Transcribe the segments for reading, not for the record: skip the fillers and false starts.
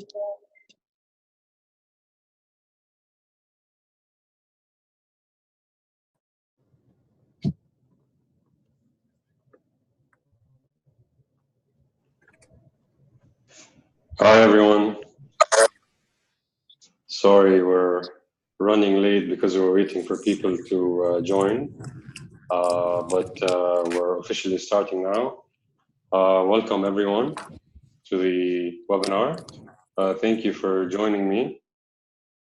Hi everyone. Sorry, we're running late because we're waiting for people to join, but we're officially starting now. Welcome everyone to the webinar. Thank you for joining me.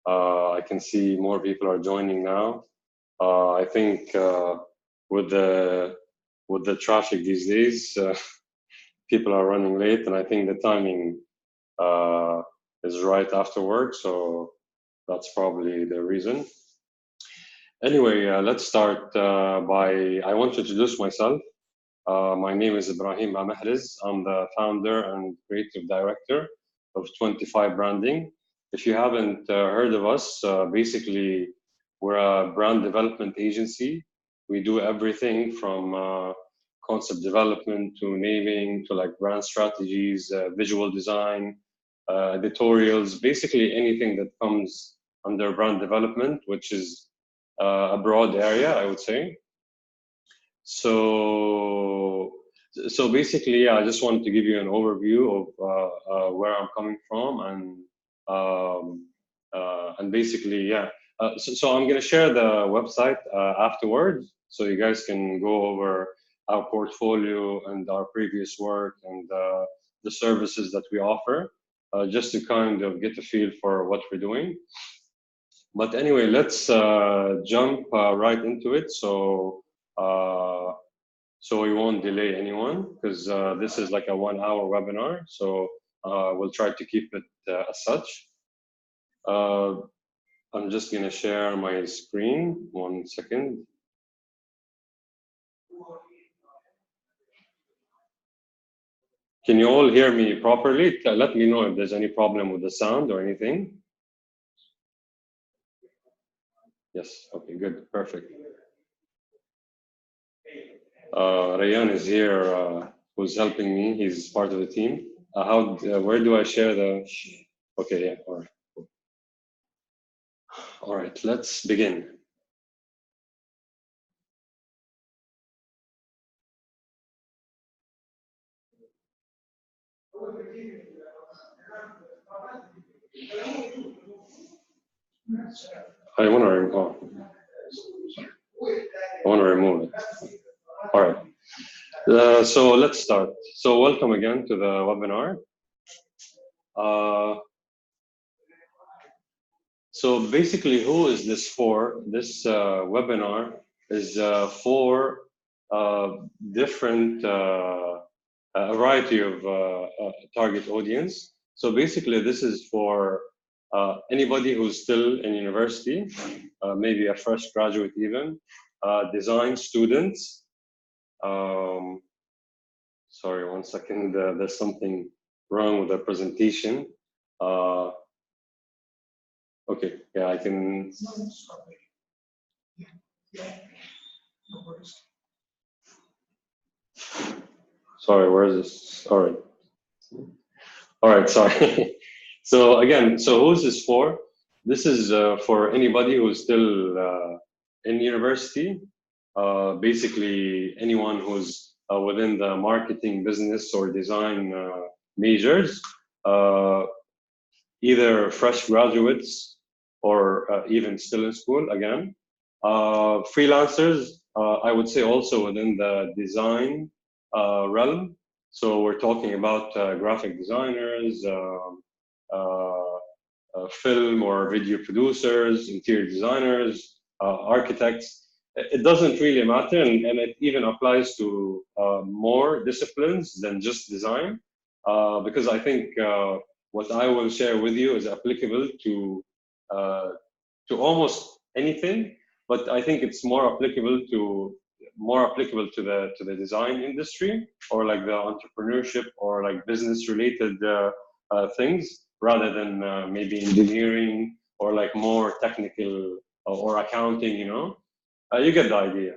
I can see more people are joining now. I think with the traffic these days, people are running late, and I think the timing is right after work, so that's probably the reason. Anyway, let's start I want to introduce myself. My name is Ibrahim Mahrez. I'm the founder and creative director of 25 Branding. If you haven't heard of us, basically we're a brand development agency. We do everything from concept development to naming to like brand strategies, visual design, editorials, basically anything that comes under brand development, which is a broad area, I would say. So basically, I just wanted to give you an overview of where I'm coming from, and basically, yeah. So I'm going to share the website afterwards, so you guys can go over our portfolio and our previous work and the services that we offer, just to kind of get a feel for what we're doing. But anyway, let's jump right into it. So we won't delay anyone, because this is like a 1-hour webinar. So we'll try to keep it as such. I'm just going to share my screen. 1 second. Can you all hear me properly? Let me know if there's any problem with the sound or anything. Yes, okay, good, perfect. Rayan is here, who's helping me. He's part of the team. Where do I share the? Okay, yeah, all right. All right, let's begin. I want to remove it. All right. So let's start. So welcome again to the webinar. So basically, who is this for? This webinar is for different, a variety of target audience. So basically, this is for anybody who's still in university, maybe a fresh graduate even, design students. Sorry, 1 second. There's something wrong with the presentation. Okay, yeah, I can. Sorry, where is this? All right, sorry. So again, so who's this for? This is for anybody who's still in university, basically anyone who's within the marketing, business, or design majors, either fresh graduates or even still in school again. Freelancers, I would say also within the design realm. So we're talking about graphic designers, film or video producers, interior designers, architects. It doesn't really matter, and it even applies to more disciplines than just design, because I think what I will share with you is applicable to almost anything, but I think it's more applicable to the design industry, or like the entrepreneurship or like business related things, rather than maybe engineering or like more technical or accounting, you know. You get the idea.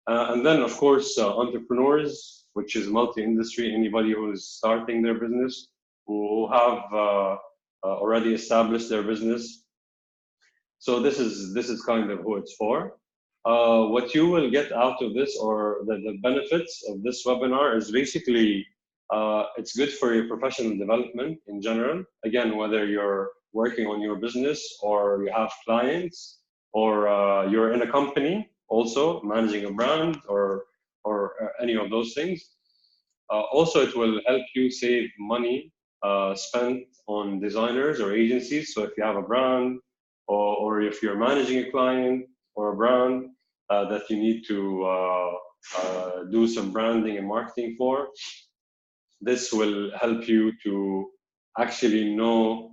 And then of course entrepreneurs, which is multi-industry, anybody who is starting their business, who have already established their business. So this is kind of who it's for. What you will get out of this, or the benefits of this webinar, is basically it's good for your professional development in general. Again, whether you're working on your business or you have clients, or you're in a company also managing a brand, or any of those things. Also, it will help you save money spent on designers or agencies. So if you have a brand, or if you're managing a client or a brand that you need to do some branding and marketing for, this will help you to actually know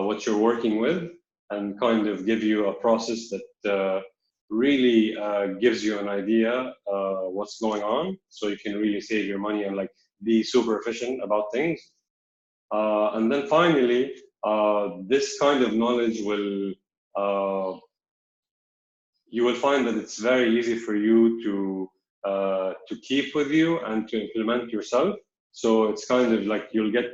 what you're working with, and kind of give you a process that really gives you an idea what's going on, so you can really save your money and like be super efficient about things. And then finally, this kind of knowledge will you will find that it's very easy for you to keep with you and to implement yourself. So it's kind of like you'll get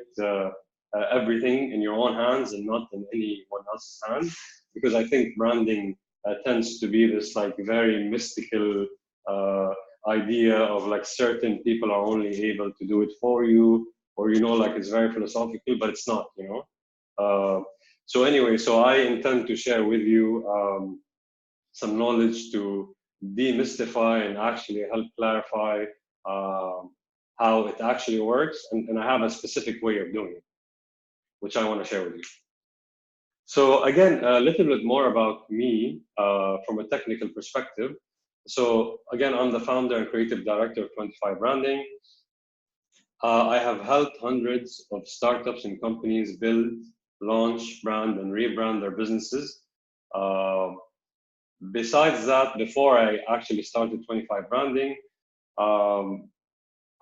everything in your own hands and not in anyone else's hands, because I think branding tends to be this like very mystical idea of like certain people are only able to do it for you, or like it's very philosophical, but it's not, so anyway, so I intend to share with you some knowledge to demystify and actually help clarify how it actually works, and I have a specific way of doing it, which I want to share with you. So again, a little bit more about me from a technical perspective. So again, I'm the founder and creative director of 25 Branding. I have helped hundreds of startups and companies build, launch, brand, and rebrand their businesses. Besides that, before I actually started 25 Branding,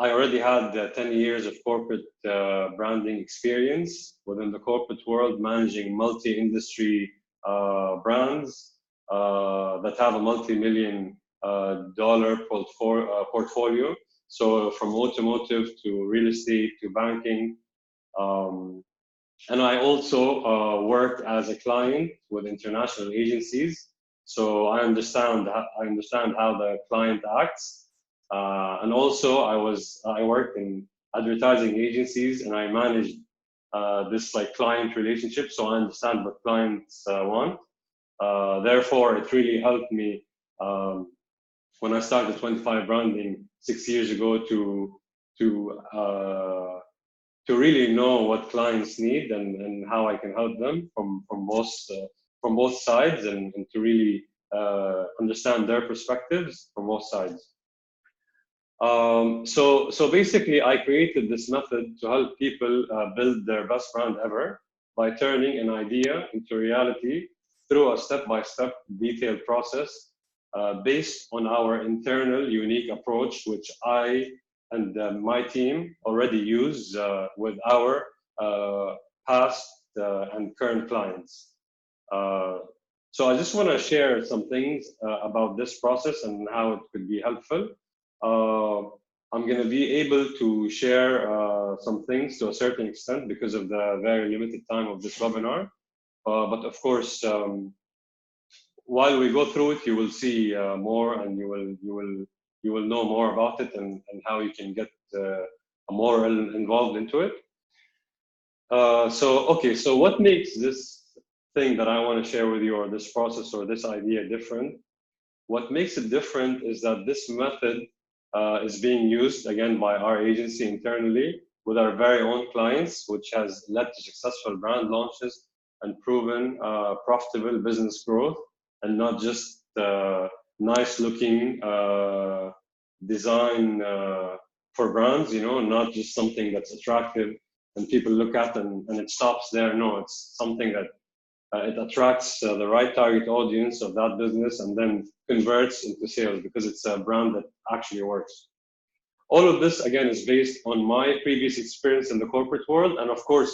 I already had 10 years of corporate branding experience within the corporate world, managing multi-industry brands that have a multi-million dollar portfolio. So from automotive to real estate to banking. And I also worked as a client with international agencies. So I understand how the client acts. And also I worked in advertising agencies, and I managed this like client relationship. So I understand what clients want. Therefore, it really helped me when I started 25 Branding 6 years ago to really know what clients need and how I can help them from both sides, and to really understand their perspectives from both sides. So basically, I created this method to help people build their best brand ever by turning an idea into reality through a step-by-step detailed process based on our internal unique approach, which I and my team already use with our past and current clients. So I just want to share some things about this process and how it could be helpful. I'm going to be able to share some things to a certain extent because of the very limited time of this webinar. But of course, while we go through it, you will see more, and you will know more about it and how you can get more involved into it. So what makes this thing that I want to share with you, or this process or this idea, different? What makes it different is that this method is being used again by our agency internally with our very own clients, which has led to successful brand launches and proven profitable business growth, and not just nice looking design for brands, not just something that's attractive and people look at and it stops there. No, it's something that it attracts the right target audience of that business and then converts into sales because it's a brand that actually works. All of this, again, is based on my previous experience in the corporate world, and of course,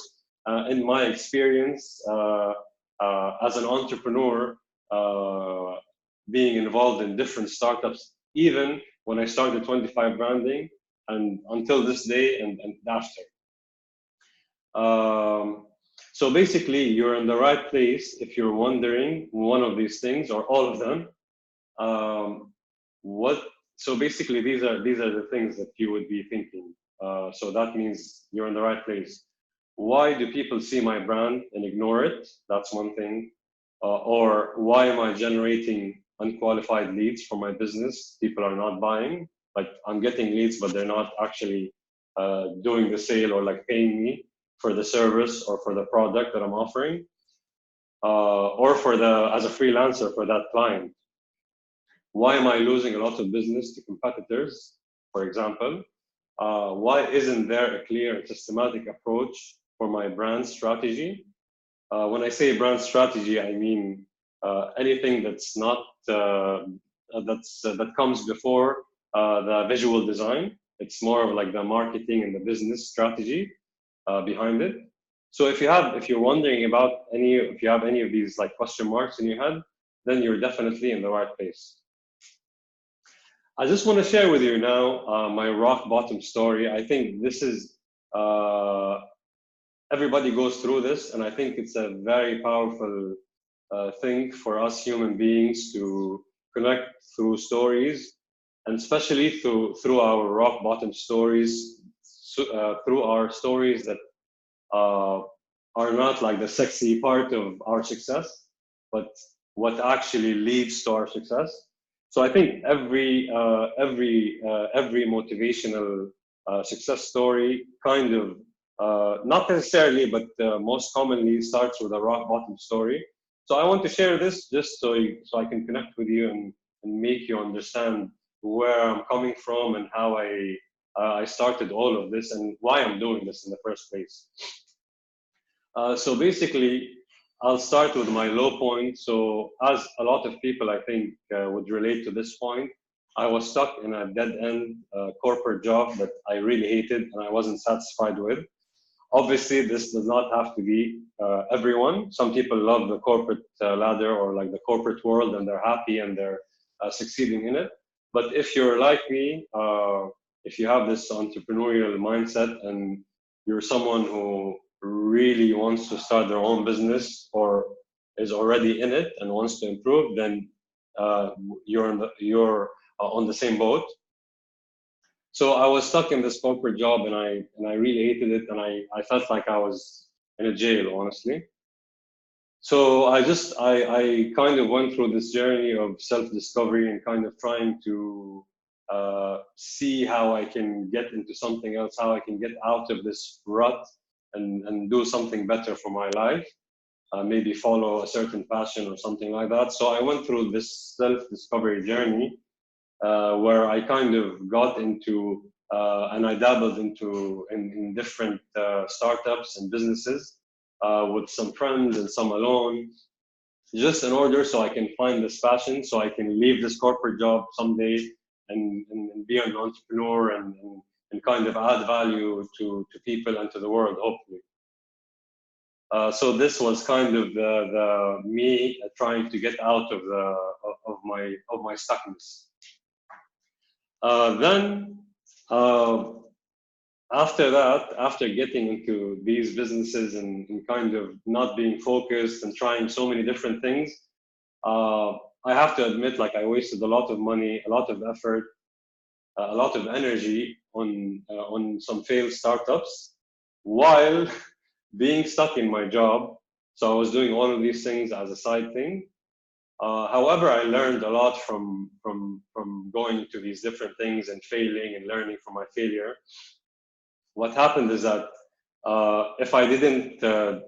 in my experience as an entrepreneur, being involved in different startups, even when I started 25 Branding and until this day and after. So basically, you're in the right place if you're wondering one of these things or all of them. What? So basically, these are the things that you would be thinking. So that means you're in the right place. Why do people see my brand and ignore it? That's one thing. Or why am I generating unqualified leads for my business? People are not buying. Like I'm getting leads, but they're not actually doing the sale or like paying me for the service or for the product that I'm offering, or for as a freelancer for that client. Why am I losing a lot of business to competitors, for example? Why isn't there a clear and systematic approach for my brand strategy? When I say brand strategy, I mean anything that's not that comes before the visual design. It's more of like the marketing and the business strategy behind it. So if you're wondering about if you have any of these like question marks in your head, then you're definitely in the right place. I just want to share with you now my rock bottom story. I think this is everybody goes through this, and I think it's a very powerful thing for us human beings to connect through stories, and especially through our rock bottom stories, through our stories that are not like the sexy part of our success, but what actually leads to our success. So I think every motivational success story kind of not necessarily, but most commonly starts with a rock bottom story. So I want to share this just so I can connect with you and make you understand where I'm coming from and how I started all of this and why I'm doing this in the first place. So basically, I'll start with my low point. So as a lot of people, I think, would relate to this point, I was stuck in a dead-end corporate job that I really hated and I wasn't satisfied with. Obviously, this does not have to be everyone. Some people love the corporate ladder or like the corporate world and they're happy and they're succeeding in it. But if you're like me, if you have this entrepreneurial mindset and you're someone who really wants to start their own business or is already in it and wants to improve, then you're on the same boat. So I was stuck in this corporate job and I really hated it and I felt like I was in a jail, honestly. So I kind of went through this journey of self-discovery and kind of trying to see how I can get into something else, how I can get out of this rut and do something better for my life, maybe follow a certain passion or something like that. So I went through this self-discovery journey where I kind of got into and I dabbled in different startups and businesses with some friends and some alone, just in order so I can find this passion, so I can leave this corporate job someday and be an entrepreneur and kind of add value to people and to the world, hopefully. So this was kind of the me trying to get out of my stuckness. Then after that, after getting into these businesses and kind of not being focused and trying so many different things, I have to admit, like I wasted a lot of money, a lot of effort, a lot of energy on some failed startups, while being stuck in my job. So I was doing all of these things as a side thing. However, I learned a lot from going to these different things and failing and learning from my failure. What happened is that if I didn't have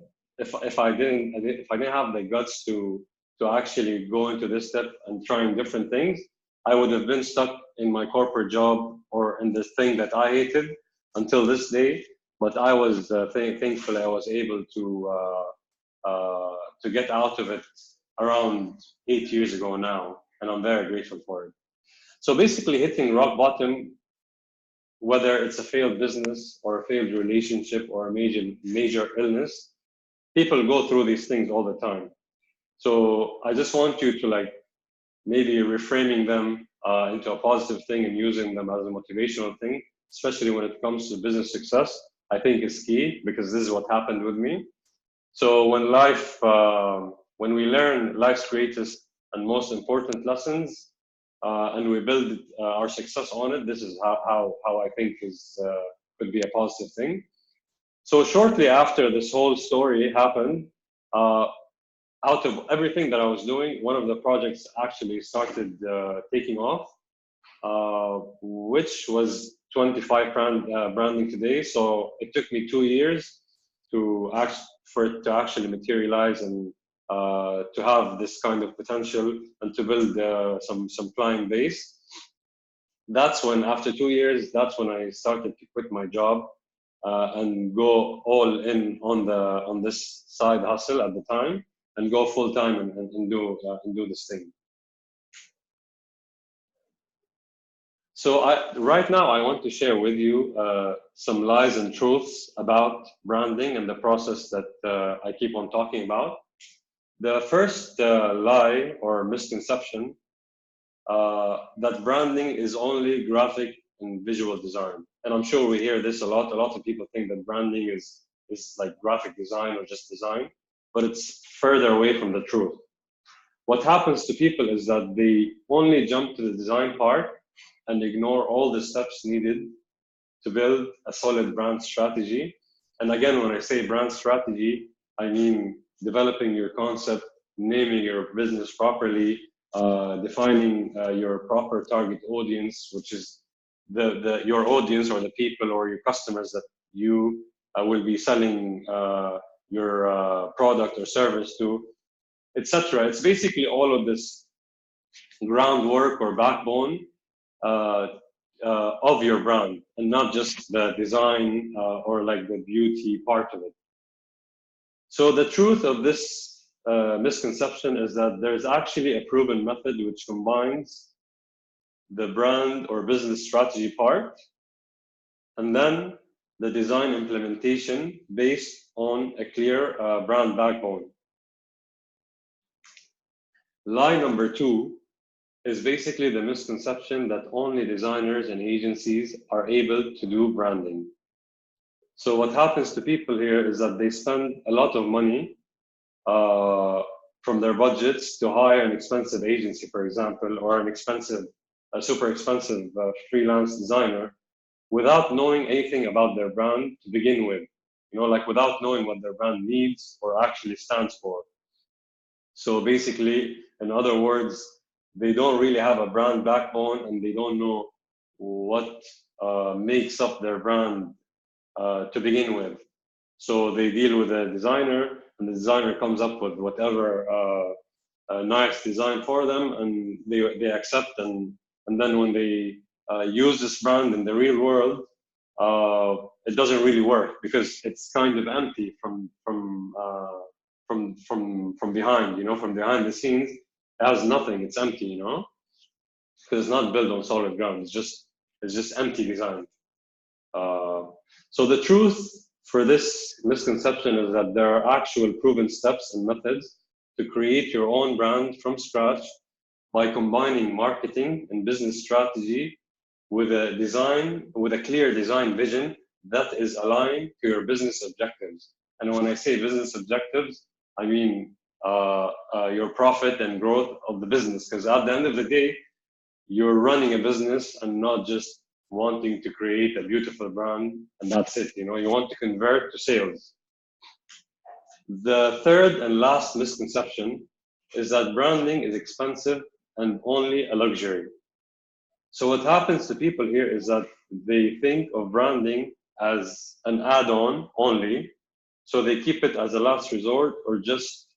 the guts to actually go into this step and trying different things, I would have been stuck in my corporate job or in this thing that I hated until this day. But I was thankful I was able to get out of it around 8 years ago now, and I'm very grateful for it. So basically, hitting rock bottom, whether it's a failed business or a failed relationship or a major illness, people go through these things all the time. So I just want you to like maybe reframing them into a positive thing and using them as a motivational thing, especially when it comes to business success. I think is key because this is what happened with me. So when we learn life's greatest and most important lessons, and we build our success on it, this is how I think could be a positive thing. So shortly after this whole story happened, uh, out of everything that I was doing, one of the projects actually started taking off, which was 25 branding today. So it took me 2 years for it to actually materialize and to have this kind of potential and to build some client base. That's when, after 2 years, that's when I started to quit my job and go all in on this side hustle at the time, and go full time and do this thing. So right now I want to share with you some lies and truths about branding and the process that I keep on talking about. The first lie or misconception, that branding is only graphic and visual design. And I'm sure we hear this a lot. A lot of people think that branding is like graphic design or just design, but it's further away from the truth. What happens to people is that they only jump to the design part and ignore all the steps needed to build a solid brand strategy. And again, when I say brand strategy, I mean developing your concept, naming your business properly, defining your proper target audience, which is your audience or the people or your customers that you will be selling your product or service to, etc. It's basically all of this groundwork or backbone uh, of your brand, and not just the design or like the beauty part of it. So the truth of this misconception is that there's actually a proven method which combines the brand or business strategy part and then the design implementation based on a clear brand backbone. Lie number two is basically the misconception that only designers and agencies are able to do branding. So what happens to people here is that they spend a lot of money from their budgets to hire an expensive agency, for example, or a super expensive freelance designer, without knowing anything about their brand to begin with. You know, like without knowing what their brand needs or actually stands for. So basically, in other words, they don't really have a brand backbone and they don't know what makes up their brand to begin with. So they deal with a designer, and the designer comes up with whatever nice design for them, and they accept. And then when they use this brand in the real world, it doesn't really work because it's kind of empty from behind. You know, from behind the scenes, it has nothing. It's empty. You know, because it's not built on solid ground. It's just empty design. So the truth for this misconception is that there are actual proven steps and methods to create your own brand from scratch by combining marketing and business strategy with a clear design vision that is aligned to your business objectives. And when I say business objectives, I mean your profit and growth of the business. Because at the end of the day, you're running a business and not just wanting to create a beautiful brand and that's it. You know, you want to convert to sales. The third and last misconception is that branding is expensive and only a luxury. So what happens to people here is that they think of branding as an add-on only. So they keep it as a last resort or just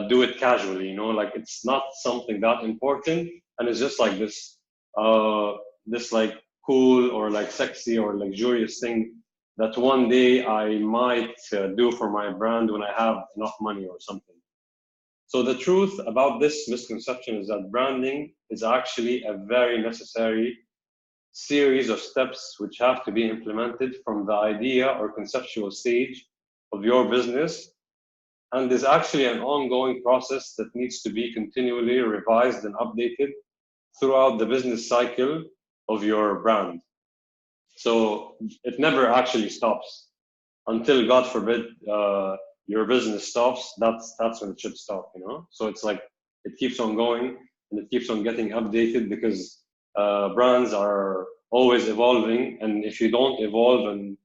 do it casually, you know, like it's not something that important. And it's just like this like cool or like sexy or luxurious thing that one day I might do for my brand when I have enough money or something. So the truth about this misconception is that branding is actually a very necessary series of steps which have to be implemented from the idea or conceptual stage of your business, and is actually an ongoing process that needs to be continually revised and updated throughout the business cycle of your brand. So it never actually stops until, God forbid, your business stops, that's when it should stop, you know. So it's like it keeps on going and it keeps on getting updated, because brands are always evolving, and if you don't evolve and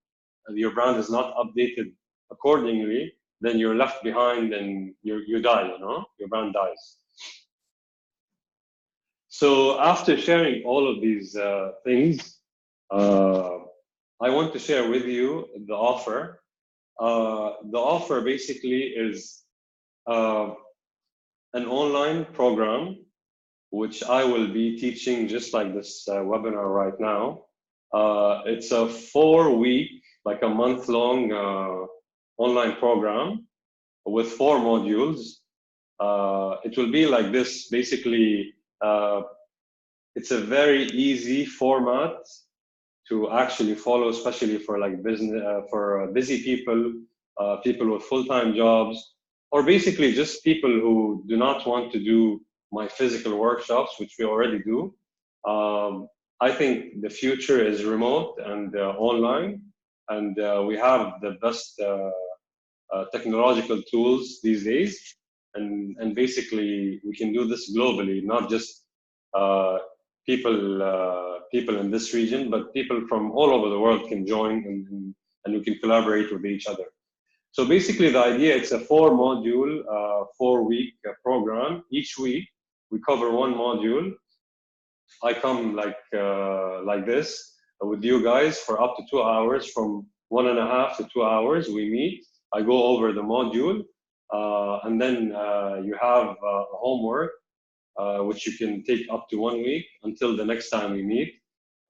your brand is not updated accordingly, then you're left behind and you die, you know, your brand dies. So after sharing all of these things, I want to share with you the offer. The offer basically is an online program which I will be teaching just like this webinar right now. It's a 4-week, like a month-long online program with 4 modules. It will be like this, basically. It's a very easy format to actually follow, especially for like business, for busy people, people with full-time jobs, or basically just people who do not want to do my physical workshops, which we already do. I think the future is remote and online, and we have the best technological tools these days, and basically we can do this globally, not just uh, people in this region, but people from all over the world can join, and we can collaborate with each other. So basically the idea, it's a 4-module, 4-week program. Each week we cover one module. I come like this with you guys for up to 2 hours, from 1.5 to 2 hours. We meet. I go over the module, and then you have homework, which you can take up to 1 week until the next time we meet.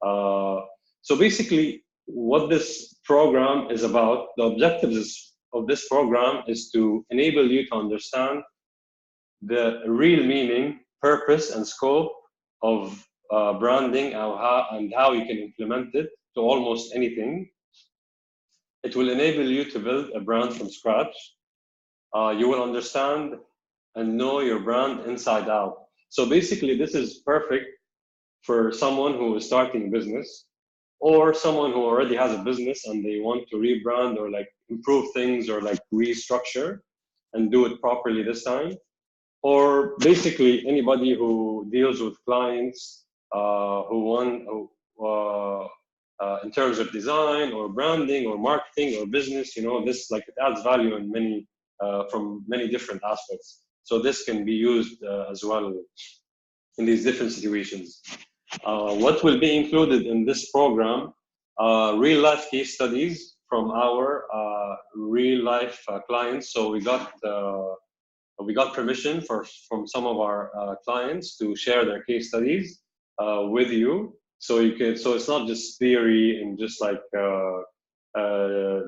So basically, what this program is about, the objectives of this program is to enable you to understand the real meaning, purpose, and scope of branding, and how you can implement it to almost anything. It will enable you to build a brand from scratch. You will understand and know your brand inside out. So basically, this is perfect for someone who is starting a business, or someone who already has a business and they want to rebrand or like improve things or like restructure and do it properly this time. Or basically anybody who deals with clients in terms of design or branding or marketing or business, you know, this like it adds value in many from many different aspects. So this can be used as well in these different situations. What will be included in this program? Real life case studies from our real life clients. So we got permission from some of our clients to share their case studies with you. So you can, so it's not just theory and just like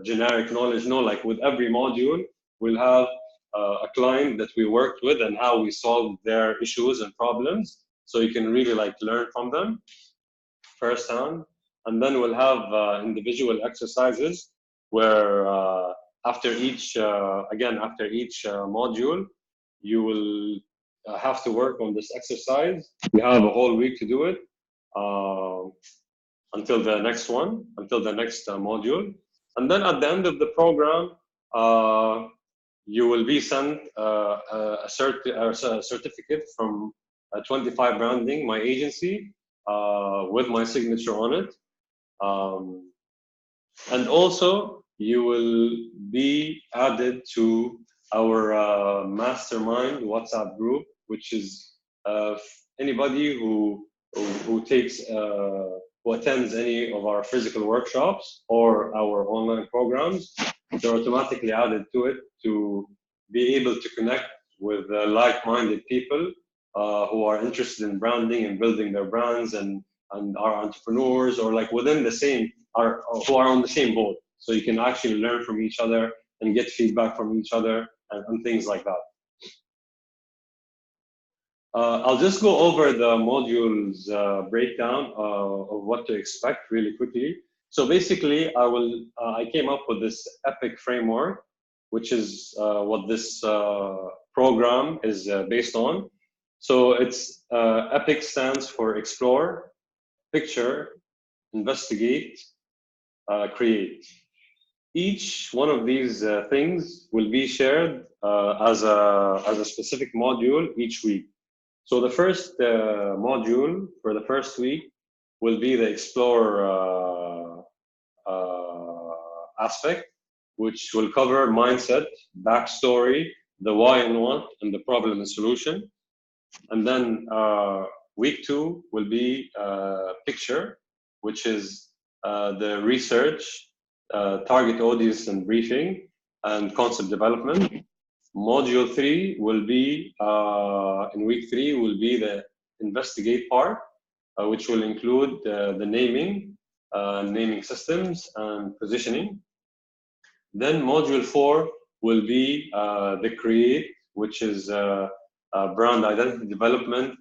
generic knowledge. No, like with every module, we'll have a client that we worked with and how we solved their issues and problems. So you can really like learn from them firsthand. And then we'll have individual exercises where after each module, you will have to work on this exercise. You have a whole week to do it until the next module. And then at the end of the program, you will be sent a certificate from 25 Branding, my agency, with my signature on it. And also, you will be added to our mastermind WhatsApp group, which is anybody who takes who attends any of our physical workshops or our online programs. They're automatically added to it to be able to connect with like-minded people who are interested in branding and building their brands, and are entrepreneurs, or like within the same, who are on the same boat. So you can actually learn from each other and get feedback from each other and things like that. I'll just go over the modules breakdown of what to expect really quickly. So basically, I came up with this EPIC framework, which is what this program is based on. So it's EPIC stands for explore, picture, investigate, create. Each one of these things will be shared as a specific module each week. So the first module for the first week will be the explore aspect, which will cover mindset, backstory, the why and what, and the problem and solution. And then week 2 will be picture, which is the research, target audience and briefing, and concept development. Module 3 will be, in week 3, will be the investigate part, which will include the naming systems and positioning. Then module 4 will be the create, which is brand identity development,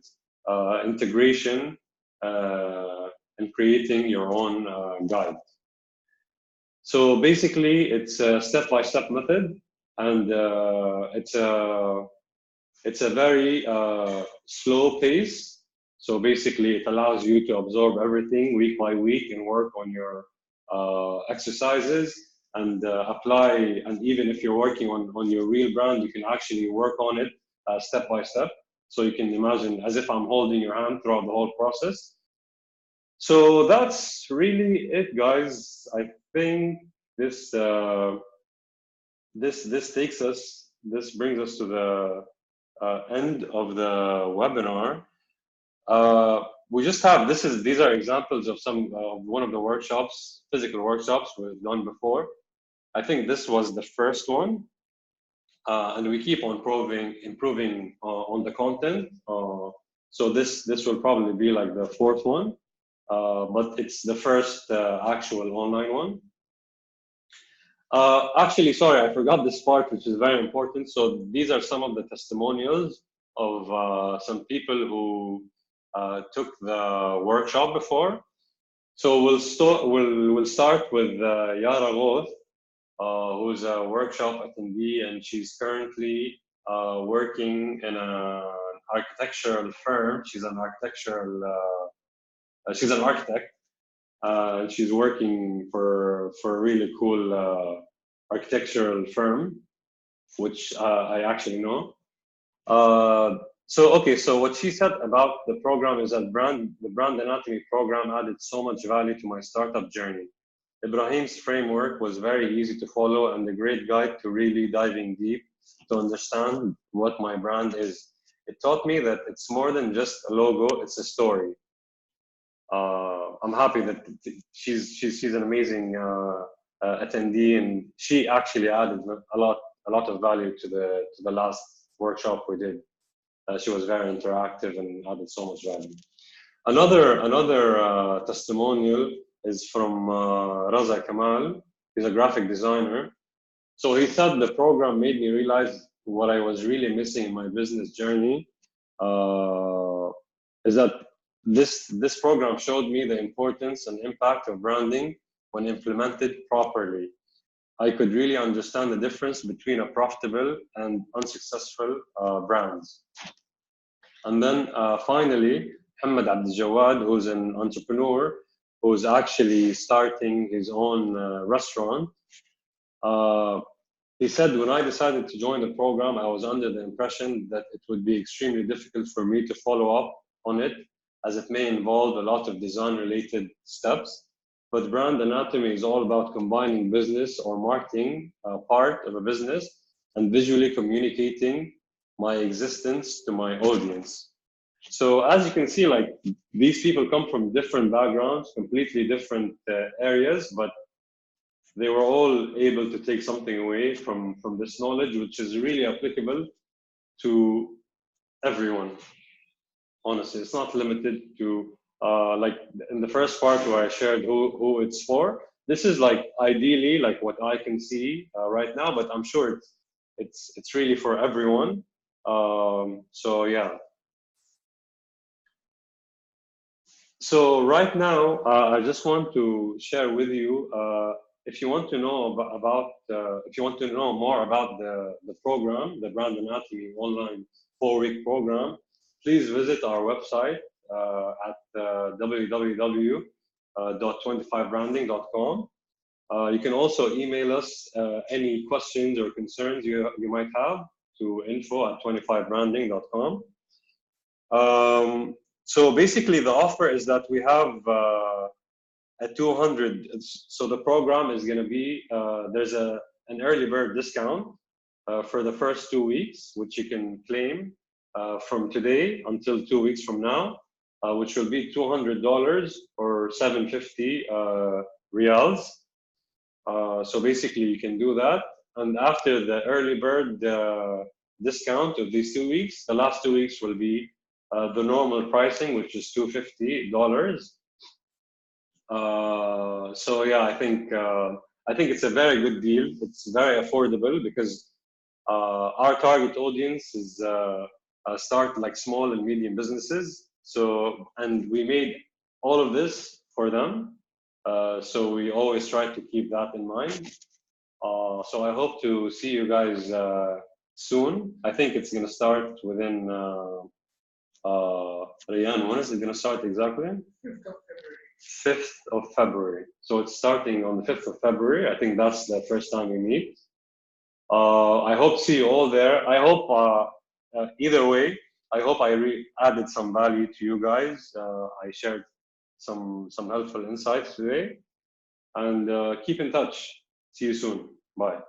integration, and creating your own guide. So basically, it's a step-by-step method, and it's a very slow pace. So basically, it allows you to absorb everything week by week and work on your exercises and apply. And even if you're working on your real brand, you can actually work on it step by step. So you can imagine as if I'm holding your hand throughout the whole process. So that's really it, guys. I think this this brings us to the end of the webinar. We just have these are examples of one of the workshops, physical workshops we've done before. I think this was the first one, and we keep on improving on the content. So this will probably be like the fourth one, but it's the first actual online one. Actually, sorry, I forgot this part, which is very important. So these are some of the testimonials of some people who took the workshop before. So we'll start with Yara Ghoth, who's a workshop attendee, and she's currently working in an architectural firm. She's an architect. And she's working for a really cool architectural firm, which I actually know. So what she said about the program is that the brand anatomy program added so much value to my startup journey. Ibrahim's framework was very easy to follow and a great guide to really diving deep to understand what my brand is. It taught me that it's more than just a logo, it's a story. I'm happy that she's an amazing attendee, and she actually added a lot of value to the last workshop we did. She was very interactive and added so much value. Another testimonial is from Raza Kamal. He's a graphic designer. So he said the program made me realize what I was really missing in my business journey. Is that this program showed me the importance and impact of branding when implemented properly. I could really understand the difference between a profitable and unsuccessful brands. And then finally, Mohammed Abdel Jawad, who's an entrepreneur, who's actually starting his own restaurant. He said, when I decided to join the program, I was under the impression that it would be extremely difficult for me to follow up on it, as it may involve a lot of design-related steps. But brand anatomy is all about combining business or marketing part of a business and visually communicating my existence to my audience. So as you can see, like, these people come from different backgrounds, completely different areas, but they were all able to take something away from this knowledge, which is really applicable to everyone. Honestly, it's not limited to like in the first part where I shared who it's for. This is like ideally like what I can see right now, but I'm sure it's really for everyone. So yeah. So right now, I just want to share with you. If you want to know if you want to know more about the program, the Brand Anatomy online 4-week program, please visit our website at www.25branding.com. You can also email us any questions or concerns you might have to info@25branding.com. So basically, the offer is that we have a 200. So the program is going to be there's an early bird discount for the first 2 weeks, which you can claim from today until 2 weeks from now, which will be $200 or 750 riyals. So basically, you can do that. And after the early bird discount of these 2 weeks, the last 2 weeks will be the normal pricing, which is $250. So yeah, I think it's a very good deal. It's very affordable because our target audience is start like small and medium businesses. So, and we made all of this for them. So we always try to keep that in mind. So I hope to see you guys soon. I think it's going to start within, Rayan, when is it going to start exactly? 5th of February. So it's starting on the 5th of February. I think that's the first time we meet. I hope to see you all there. I hope, either way, I hope I added some value to you guys. I shared some helpful insights today. And keep in touch. See you soon. Bye.